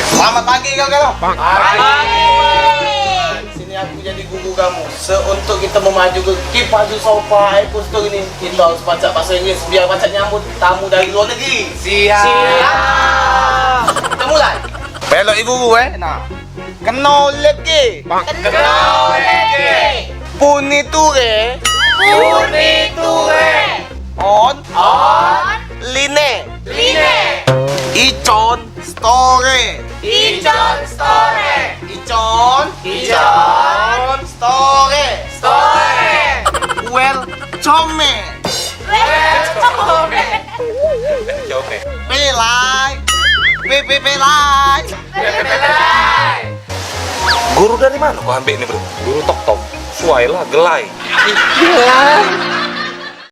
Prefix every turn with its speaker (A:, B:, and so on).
A: Selamat pagi kawan-kawan.
B: Pagi.
A: Sini aku jadi guru kamu. Untuk kita memaju ke Kipaju Sofa Eposto ini, kita harus baca bahasa Inggris biar baca nyambut tamu dari luar negeri.
B: Siap.
A: Kita mulai. Pelok ibu gue. Nah, kenal lagi.
B: Kenal lagi.
A: Puni ture.
B: Puni ture.
A: On.
B: On.
A: Line.
B: Line.
A: Icon. Story.
B: Ijon story.
A: Icon.
B: Ijon
A: Story.
B: story.
A: Welcome. Pelai. Pelai.
B: Belai.
C: Guru dari mana kau ambil ini bro? Guru tok tok. Suai lah gelai.
A: Pelai.